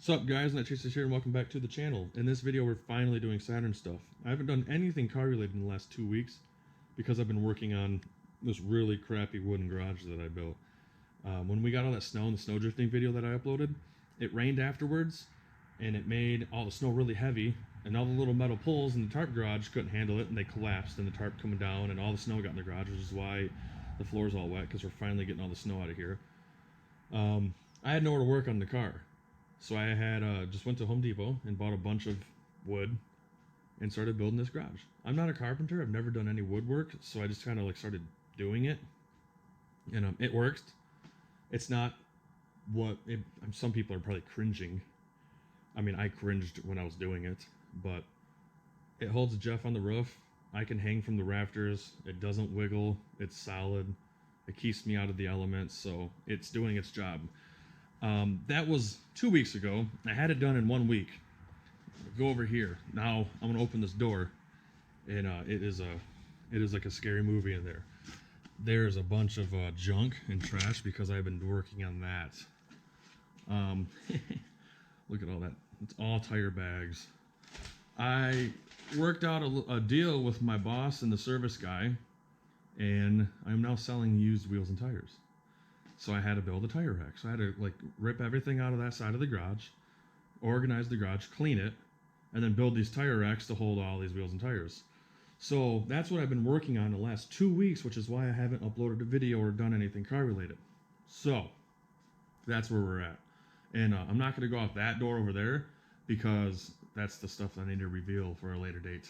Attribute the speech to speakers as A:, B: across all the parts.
A: What's up guys, NightChasers here and welcome back to the channel. In this video we're finally doing Saturn stuff. I haven't done anything car related in the last 2 weeks because I've been working on this really crappy wooden garage that I built. When we got all that snow in the snow drifting video that I uploaded, it rained afterwards and it made all the snow really heavy, and all the little metal poles in the tarp garage couldn't handle it and they collapsed, and the tarp coming down and all the snow got in the garage, which is why the floor's all wet because we're finally getting all the snow out of here. I had nowhere to work on the car. So I had just went to Home Depot and bought a bunch of wood and started building this garage. I'm not a carpenter. I've never done any woodwork, so I just kind of like started doing it, and it worked. It's not what some people are probably cringing. I mean, I cringed when I was doing it, but it holds Jeff on the roof. I can hang from the rafters. It doesn't wiggle. It's solid. It keeps me out of the elements, so it's doing its job. That was 2 weeks ago. I had it done in 1 week. Go over here. Now I'm gonna open this door, and it is like a scary movie in there. There's a bunch of junk and trash because I've been working on that. Look at all that. It's all tire bags. I worked out a deal with my boss and the service guy, and I'm now selling used wheels and tires. So I had to build a tire rack. So I had to like rip everything out of that side of the garage, organize the garage, clean it, and then build these tire racks to hold all these wheels and tires. So that's what I've been working on the last 2 weeks, which is why I haven't uploaded a video or done anything car related. So that's where we're at. And I'm not going to go out that door over there because that's the stuff that I need to reveal for a later date.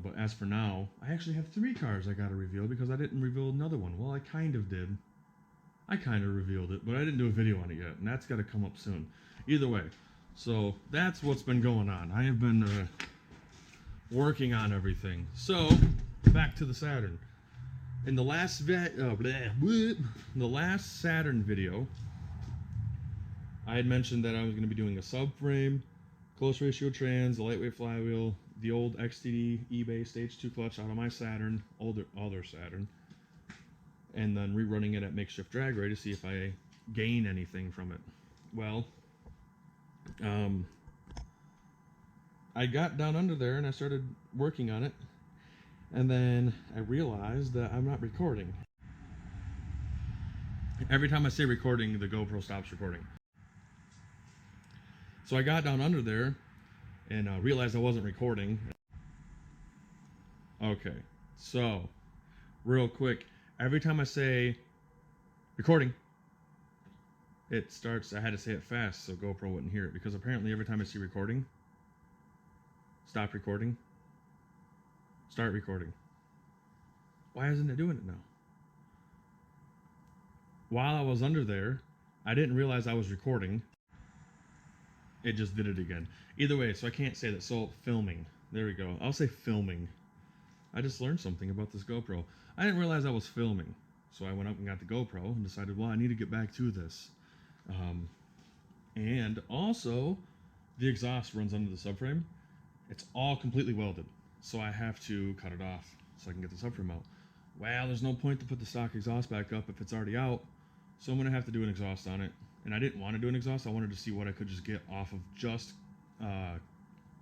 A: But as for now, I actually have 3 cars I got to reveal because I didn't reveal another one. Well, I kind of did. I kind of revealed it, but I didn't do a video on it yet, and that's got to come up soon. Either way, so that's what's been going on. I have been working on everything. So, back to the Saturn. In the last Saturn video, I had mentioned that I was going to be doing a subframe, close ratio trans, a lightweight flywheel, the old XTD eBay stage 2 clutch out of my Saturn, older Saturn, and then rerunning it at Makeshift Dragway to see if I gain anything from it. Well, I got down under there and I started working on it, and then I realized that I'm not recording. Every time I say recording, the GoPro stops recording. So I got down under there and realized I wasn't recording. Okay, so real quick, every time I say recording, it starts, I had to say it fast so GoPro wouldn't hear it, because apparently every time I see recording, stop recording, start recording. Why isn't it doing it now? While I was under there, I didn't realize I was recording. It just did it again. Either way, so I can't say that. So filming, there we go. I'll say filming. I just learned something about this GoPro. I didn't realize I was filming, so I went up and got the GoPro and decided, well, I need to get back to this. And also, the exhaust runs under the subframe. It's all completely welded, so I have to cut it off so I can get the subframe out. Well, there's no point to put the stock exhaust back up if it's already out, so I'm going to have to do an exhaust on it. And I didn't want to do an exhaust. I wanted to see what I could just get off of just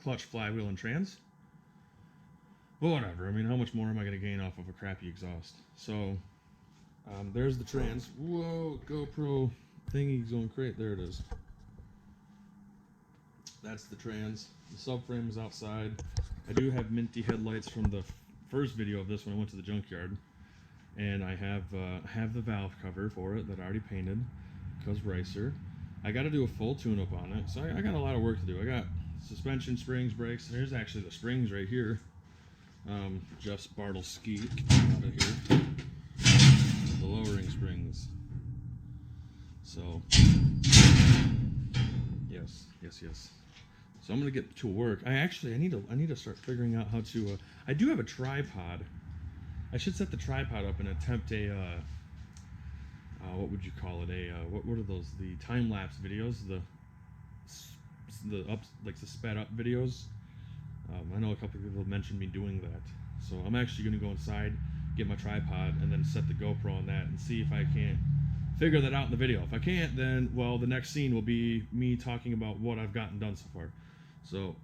A: clutch, flywheel, and trans. But whatever. I mean, how much more am I going to gain off of a crappy exhaust? So there's the trans. Whoa, GoPro thingy's going crazy. There it is. That's the trans. The subframe is outside. I do have minty headlights from the first video of this when I went to the junkyard, and I have the valve cover for it that I already painted because racer. I got to do a full tune-up on it, so I got a lot of work to do. I got suspension, springs, brakes. Here's actually the springs right here. Jeff's Bartle ski out of here. The lowering springs. So yes. So I'm gonna get to work. I need to start figuring out how to. I do have a tripod. I should set the tripod up and attempt a. What would you call it? What are those? The time lapse videos. The ups, like the sped up videos. I know a couple of people have mentioned me doing that, so I'm actually going to go inside, get my tripod, and then set the GoPro on that and see if I can't figure that out in the video. If I can't, then, well, the next scene will be me talking about what I've gotten done so far. So...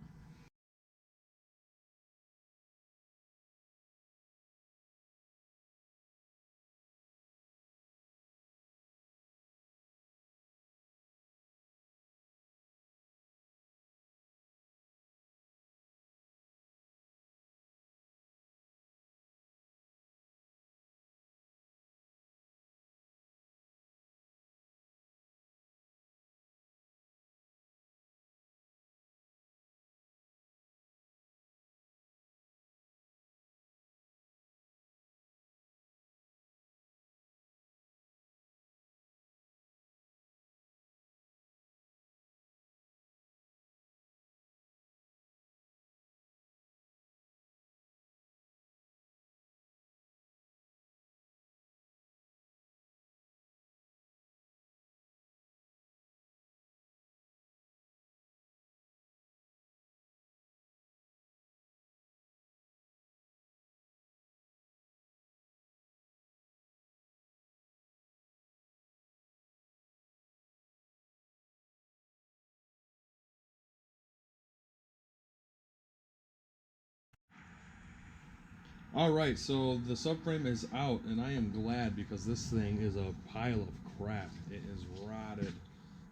A: Alright, so the subframe is out, and I am glad because this thing is a pile of crap. It is rotted.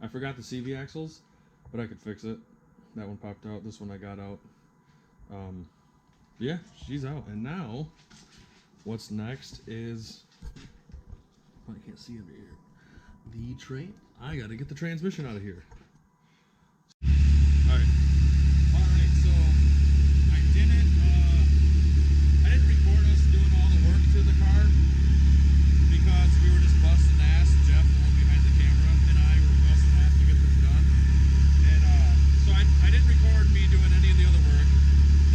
A: I forgot the CV axles, but I could fix it. That one popped out, this one I got out. Yeah, she's out. And now, what's next is... I can't see over here. The train. I gotta get the transmission out of here. Alright. Alright, so I didn't record us doing all the work to the car because we were just busting ass. Jeff, the one behind the camera, and I were busting ass to get this done. And so I didn't record me doing any of the other work.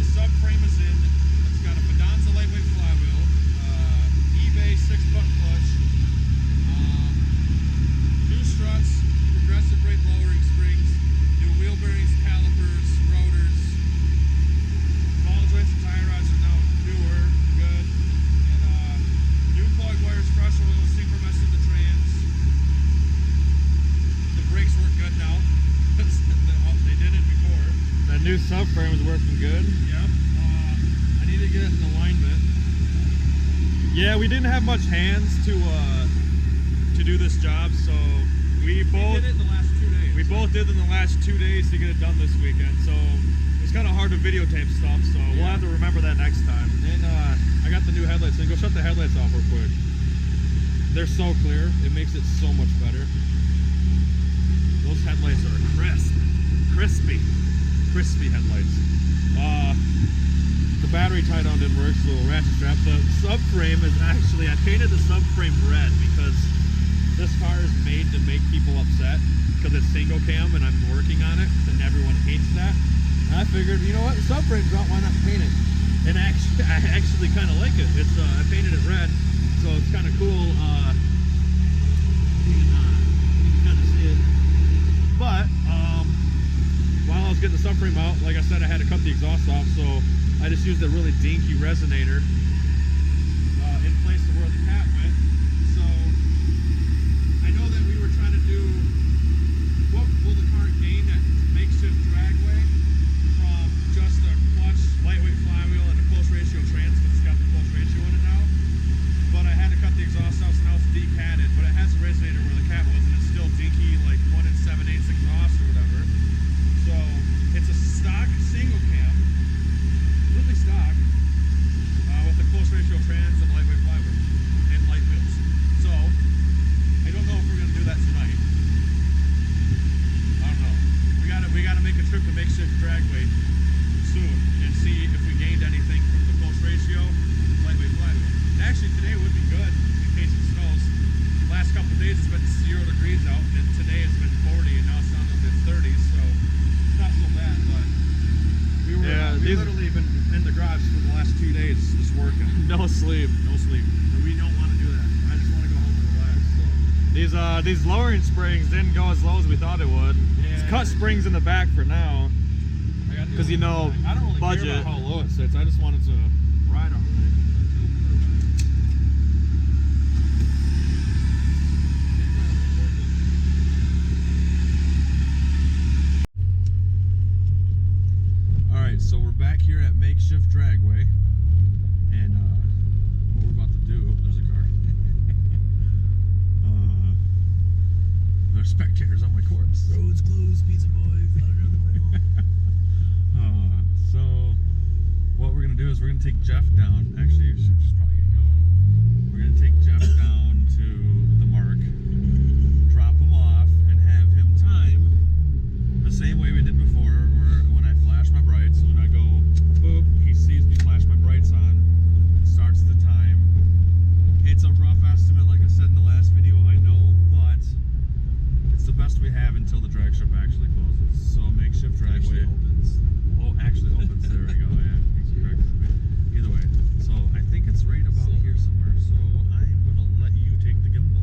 A: The subframe is in. It's got a Pedonza lightweight flywheel, eBay 6-butt clutch, new struts, progressive brake lowering springs, new wheel bearings, calipers, rotors. Ball joints and tie rods are now newer, good, and new plug wires, fresh oil, synchromesh in the trans. The brakes work good now. They didn't before.
B: That new subframe is working good.
A: Yep. I need to get it in alignment.
B: Yeah, we didn't have much hands to do this job, so we
A: did it in the last 2 days.
B: We both did in the last 2 days to get it done this weekend. So it's kind of hard to videotape stuff. So we'll have to remember that next time.
A: And I got the new headlights in. Go shut the headlights off real quick. They're so clear. It makes it so much better. Those headlights are crispy headlights. The battery tie down didn't work, so ratchet strap. The subframe is actually, I painted the subframe red because this car is made to make people upset because it's single cam and I'm working on it and everyone hates that. And I figured, you know what, the subframe's out, why not paint it? And actually, I actually kind of like it. It's I painted it red, so it's kind of cool. You can kind of see it. But while I was getting the subframe out, like I said, I had to cut the exhaust off, so I just used a really dinky resonator in place of where the cat went. So I know that we were trying to do what will the car gain at Makeshift Dragway from just a clutch, lightweight flywheel, and a close ratio trans, because it's got the close ratio in it now. But I had to cut the exhaust out, so now it's decatted, but it has a resonator where the cat was, and it's still dinky, like 1 7/8 exhaust or whatever. So it's a stock single cam, completely stock, with the close ratio trans and lightweight flywheel and light wheels. So I don't know if we're gonna do that tonight. I don't know. We gotta make a trip to Makeshift Dragway soon and see if we gained anything from the close ratio lightweight flywheel. And actually today would be good in case it snows. The last couple of days it's been 0 degrees out, and today it's been 40, and now it's down to the 30s, so it's not so bad. But we literally been in the garage for the last 2 days just working.
B: No sleep.
A: No sleep. And we don't want to do that. I just want to go home and relax. So.
B: These lowering springs didn't go as low as we thought it would.
A: Yeah,
B: It's cut springs in the back for now. Because you know,
A: I don't really
B: budget.
A: care about how low it sits. I just wanted to ride already. back here at Makeshift Dragway, and what we're about to do, oh, there's a car. There's spectators on my corpse.
C: Roads closed, pizza boy, find another way home.
A: So what we're gonna do is we're gonna take Jeff down. Actually, we should just probably get going. We're gonna take Jeff down to the mark, drop him off, and have him time the same way we did before, or when I flash my brights. When I go boop, he sees me flash my brights on, starts the time. It's a rough estimate, like I said in the last video, I know, but it's the best we have until the drag strip actually closes. So Makeshift Dragway actually opens. There we go. Yeah, he's corrected me. Either way, so I think it's right about here somewhere. So I'm gonna let you take the gimbal.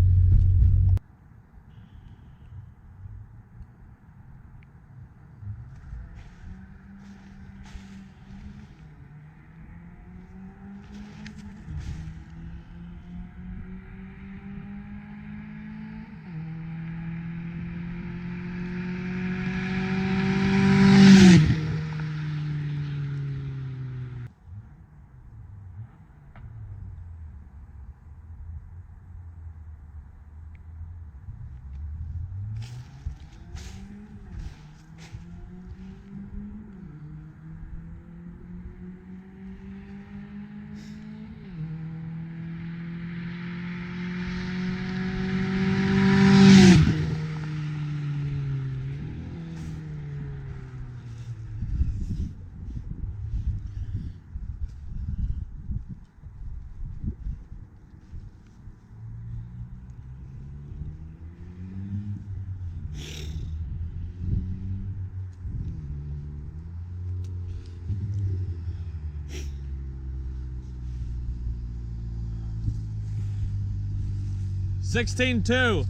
B: $16.2.
A: Really?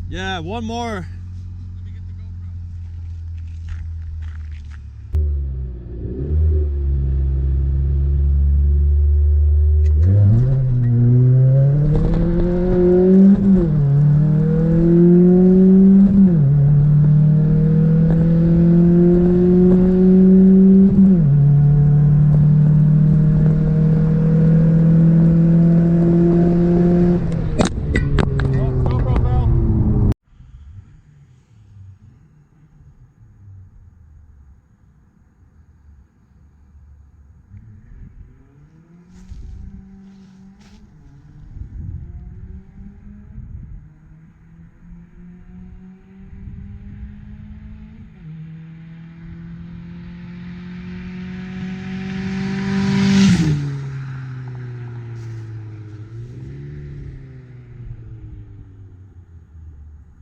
B: Yeah, one more.
A: Let me get the GoPro.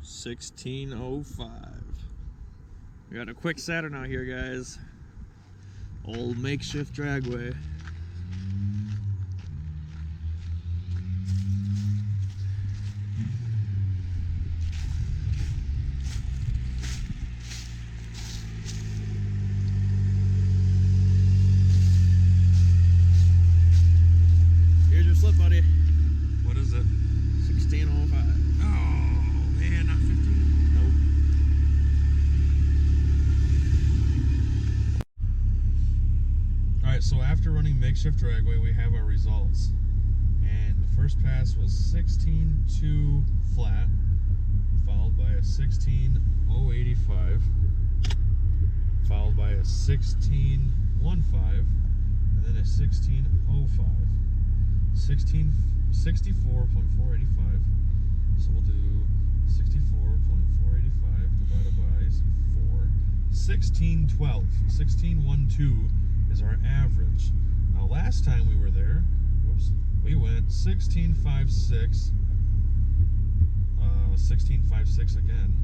B: $16.05. We got a quick Saturn out here, guys. Old Makeshift Dragway. Here's your slip, buddy.
A: What is it?
B: 16.05.
A: Oh man, not 15.
B: Nope.
A: Alright, so after running Makeshift Dragway, we have our results. And the first pass was 16.2 flat, followed by a 16.085, followed by a 16.15, and then a 16.05. 64.485. So we'll do 64.485 divided by 4. 1612. 1612 is our average. Now last time we were there, whoops, we went 1656, 1656 again,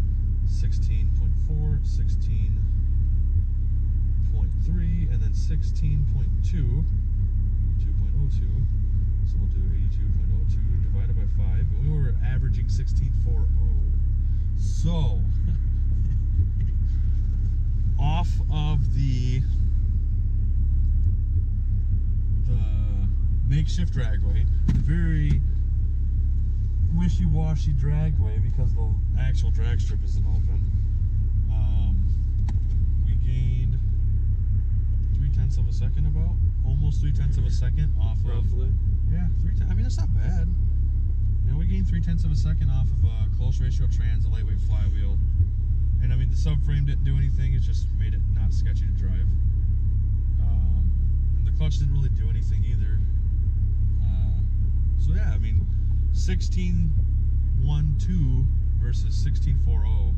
A: 16.4, 16.3, and then 16.2, 2.02. So we'll do 82.02 divided by 5, and we were averaging 16.40. So, off of the Makeshift Dragway, very wishy-washy dragway because the actual drag strip isn't open. We gained 3/10 of a second, about almost 3/10 of a second off
B: Roughly.
A: Yeah, 3/10. I mean, that's not bad. You know, we gained 3/10 of a second off of a close ratio trans, a lightweight flywheel, and I mean the subframe didn't do anything. It just made it not sketchy to drive. And the clutch didn't really do anything either. So yeah, I mean, 16.12 versus 16.40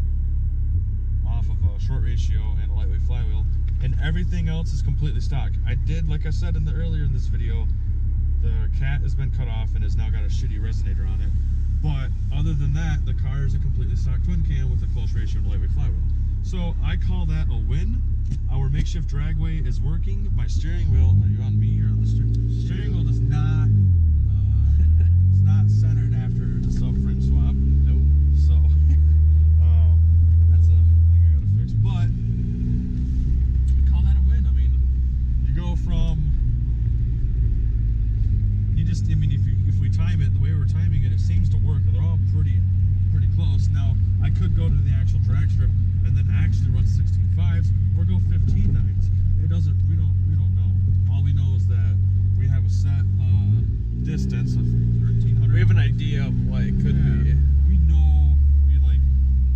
A: off of a short ratio and a lightweight flywheel, and everything else is completely stock. I did, like I said earlier in this video, the cat has been cut off and has now got a shitty resonator on it. But other than that, the car is a completely stock twin cam with a close ratio and a lightweight flywheel. So I call that a win. Our makeshift dragway is working. My steering wheel, are you on me or on the steering wheel? Steering wheel does not, it's not centered after the subframe swap. Nope. So, that's a thing I gotta fix. But, I call that a win. I mean, you go from, I mean, if we time it the way we're timing it, it seems to work. They're all pretty close. Now, I could go to the actual drag strip and then actually run 16.5s or go 15.9s. It doesn't. We don't know. All we know is that we have a set distance of 1,300.
B: We have an idea of what it could be.
A: We know. We like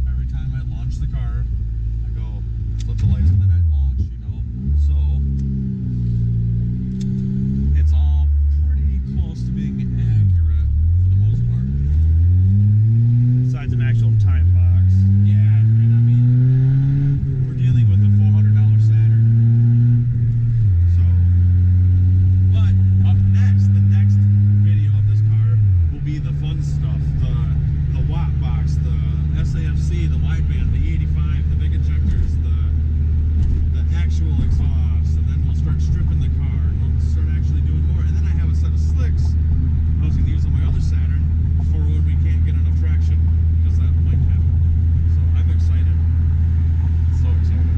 A: every time I launch the car, I go flip the lights and then I launch. You know, so it's all pretty close to being accurate for the most part.
B: Besides an actual time box.
A: Yeah, and I mean, we're dealing with a $400 Saturn. So, but up next, the next video of this car will be the fun stuff, the watt box, the SAFC, the wideband, the E85, the big injectors, the actual exhaust, and then we'll start stripping the car. We'll start actually doing more, and then I have a set of slicks I was going to use on my other Saturn for when we can't get enough traction, because that might happen. So I'm excited. So excited.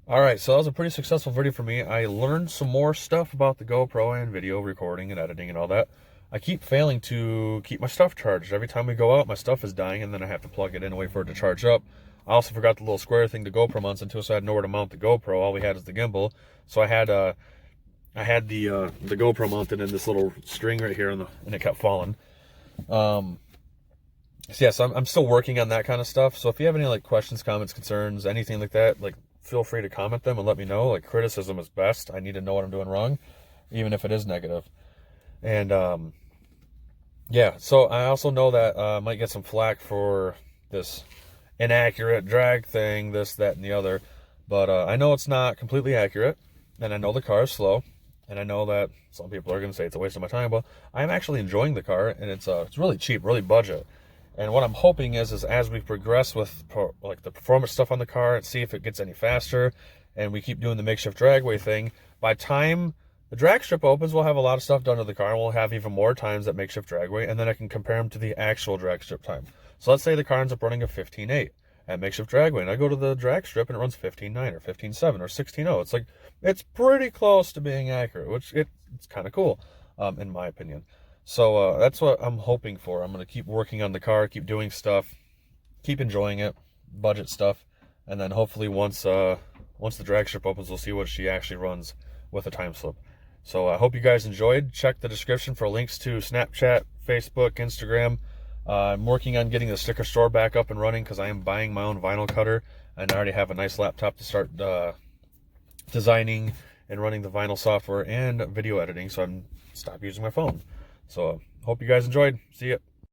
A: Alright, so that was a pretty successful video for me. I learned some more stuff about the GoPro and video recording and editing and all that. I keep failing to keep my stuff charged. Every time we go out, my stuff is dying, and then I have to plug it in and wait for it to charge up. I also forgot the little square thing the GoPro mounts into, so I had nowhere to mount the GoPro. All we had is the gimbal. So I had the GoPro mounted in this little string right here, and it kept falling. So yes, I'm still working on that kind of stuff. So if you have any like questions, comments, concerns, anything like that, like feel free to comment them and let me know. Like, criticism is best. I need to know what I'm doing wrong, even if it is negative. And yeah, so I also know that I might get some flack for this inaccurate drag thing, this, that, and the other. But I know it's not completely accurate, and I know the car is slow, and I know that some people are going to say it's a waste of my time, but I'm actually enjoying the car, and it's really cheap, really budget. And what I'm hoping is as we progress with like the performance stuff on the car and see if it gets any faster, and we keep doing the makeshift dragway thing, by time the drag strip opens, we'll have a lot of stuff done to the car, and we'll have even more times at makeshift dragway, and then I can compare them to the actual drag strip time. So let's say the car ends up running a 15.8 at makeshift dragway, and I go to the drag strip and it runs 15.9 or 15.7 or 16.0. It's like, it's pretty close to being accurate, which it's kind of cool, in my opinion. So that's what I'm hoping for. I'm going to keep working on the car, keep doing stuff, keep enjoying it, budget stuff, and then hopefully once the drag strip opens, we'll see what she actually runs with a time slip. So I hope you guys enjoyed. Check the description for links to Snapchat, Facebook, Instagram. I'm working on getting the sticker store back up and running because I am buying my own vinyl cutter, and I already have a nice laptop to start designing and running the vinyl software and video editing, so I'm stop using my phone. So hope you guys enjoyed. See ya.